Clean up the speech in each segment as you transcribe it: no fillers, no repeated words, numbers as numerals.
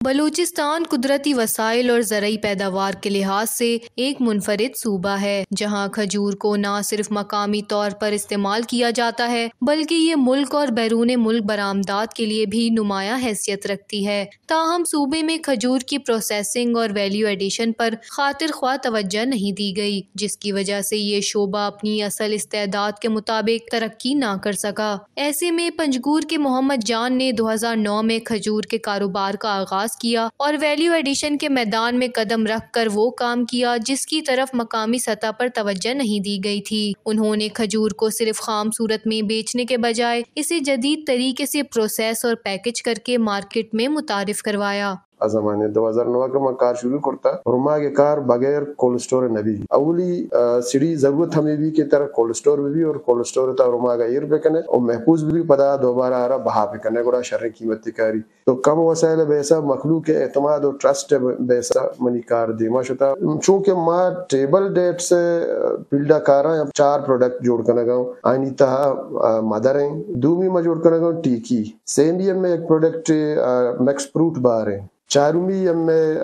بلوچستان قدرتی وسائل اور زرعی پیداوار کے لحاظ سے ایک منفرد صوبہ ہے، جہاں کھجور کو نہ صرف مقامی طور پر استعمال کیا جاتا ہے بلکہ یہ ملک اور بیرون ملک برآمدات کے لیے بھی نمایاں حیثیت رکھتی ہے۔ تاہم صوبے میں کھجور کی پروسیسنگ اور ویلیو ایڈیشن پر خاطر خواہ توجہ نہیں دی گئی، جس کی وجہ سے یہ شعبہ اپنی اصل استعداد کے مطابق ترقی نہ کر سکا۔ ایسے میں پنجگور کے محمد جان نے 2009 میں کھجور کے کاروبار کا آغاز کیا اور ویلیو ایڈیشن کے میدان میں قدم رکھ کر وہ کام کیا جس کی طرف مقامی سطح پر توجہ نہیں دی گئی تھی۔ انہوں نے کھجور کو صرف خام صورت میں بیچنے کے بجائے اسے جدید طریقے سے پروسیس اور پیکج کر کے مارکیٹ میں متعارف کروایا۔ زمانے 2009 کا میں کار شروع کرتا اور ماں کے کار بغیر کولڈ اسٹور نبی اولی سڑی ضرورت ہمیں بھی کی طرح کولڈ اسٹور بھی اور کولڈ اسٹور تھا اور ماں کا ایئر پہ کنے اور محفوظ بھی پتا دوبارہ آ رہا بہا پہ کنے گوڑا شرح قیمت کاری تو کم وسائل بیسا مخلوق کے اعتماد اور ٹرسٹ بیسا منی کار دیما شتا چونکہ ماں ٹیبل ڈیٹ سے بلڈا کارا 4 پروڈکٹ جوڑ کرنے گا آئینی تہا مدر ہیں دومی میں جوڑ کرنے گا ٹیکی سینڈیم میں ایک پروڈکٹ میکس فروٹ بار ہے چارومی میں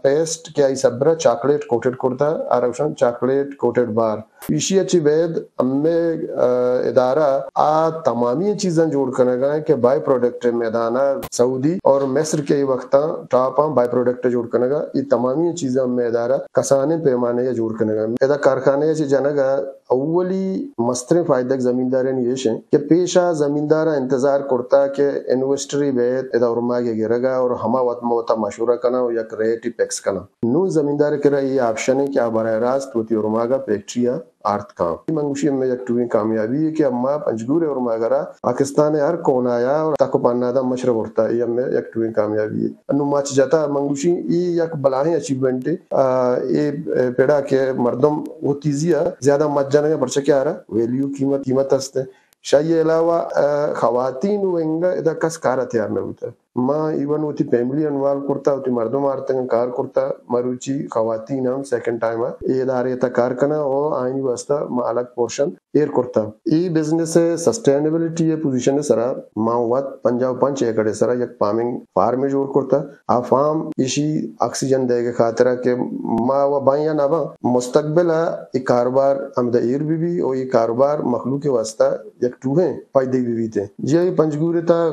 پیسٹ کیا ای سبرا چاکلیٹ کوٹڈ کرتا آرشان چاکلیٹ کوٹڈ بار ایشی اچھی بید ہمیں ادارہ تمامی چیزیں جوڑ کرنے گا کہ بائی پروڈکٹ میدانا سعودی اور مصر کے وقتاں ٹاپاں بائی پروڈکٹ جوڑ کرنے گا یہ تمامی چیزیں ہمیں ادارہ کسانے پیمانے یا جوڑ کرنے گا ادا کارخانے سے جانا گا اولی مستر فائدہ زمیندار نیش ہیں کہ پیشہ زمیندار انتظار کرتا کہ انویسٹری بیت ادا ارما کے گرے گا اور ہما وقت موتا مشورہ کرنا یا ریٹی پیکس کرنا نو زمیندار کے رہا یہ آپشن ہے کہ آپ براہ راست توتی ارما کا پیکٹریا آرت کام منگوشی میں یک ٹوئیں کامیابی ہے کہ اما پنجگور اور ماغرہ پاکستان ہر کون آیا اور تاکو پانا دا مشرب ہوتا ہے یہ میں یک ٹوئیں کامیابی ہے انو ماچ جاتا منگوشی یہ یک بلاہیں اچیومنٹ ہے یہ پیڑا کہ مردم وہ تیزیہ زیادہ مت جانے کا پرچہ کیا رہا ویلیو قیمت ہستے شاید علاوہ خواتین وینگا ادا کس کارا تیار نہ ہوتا ہے ماں ایون ہوتی فیملی انوالو کرتا ہوتی مردم آرتنگ کار کرتا مروچی خواتین ہم سیکنڈ ٹائم یہ ادارے تا کار کنا اور آئینی واسطہ ماں الگ پورشن ایر کرتا یہ بزنس سسٹینیبلٹی یہ پوزیشن سرا ماں وات 55 ایکڑ سرا یک پامنگ فارم جوڑ کرتا آ فارم اسی آکسیجن دے کے خاطرہ کہ ماں و بائیاں نابا مستقبل یہ کاروبار ہم دا ایر بھی اور یہ کاروبار مخلوق کے واسطہ یک ٹوہیں فائدے بھی تھے جی پنجگور تا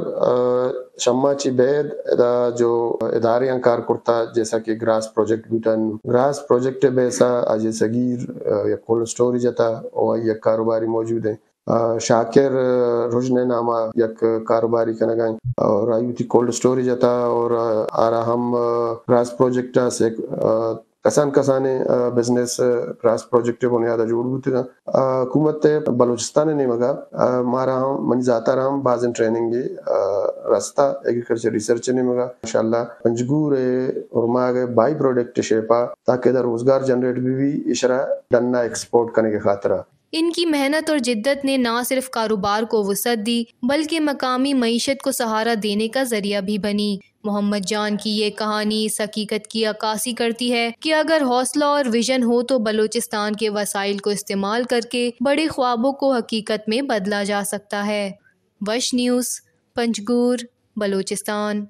شمع چی بید جو اداریاں کار کرتا جیسا کہ گراس پروجیکٹ بیٹن گراس پروجیکٹ بیسا آج صغیر یا کولڈ سٹوریج جاتا اور یک کاروباری موجود ہیں شاکر رجنے نامہ یک کاروباری کنگائیں اور آئیوتی کولڈ سٹوریج جاتا اور آرہا ہم گراس پروجیکٹ سے کسانے بزنس گراس پروجیکٹ بنیادہ جوڑ ہوتے ہیں حکومت بلوچستان نے مگا مارا ہم منی ذاتا رہا بعض ٹریننگ راستہ ایگریکلچر ریسرچ نے مگا انشاءاللہ پنجگور اور ماں بائی پروڈکٹ شیپا تاکہ دا روزگار جنریٹ بھی اشرا ڈننا ایکسپورٹ کرنے کے خاطرہ ان کی محنت اور جدت نے نہ صرف کاروبار کو وسعت دی بلکہ مقامی معیشت کو سہارا دینے کا ذریعہ بھی بنی۔ محمد جان کی یہ کہانی اس حقیقت کی عکاسی کرتی ہے کہ اگر حوصلہ اور ویژن ہو تو بلوچستان کے وسائل کو استعمال کر کے بڑے خوابوں کو حقیقت میں بدلا جا سکتا ہے۔ وش نیوز، پنجگور، بلوچستان۔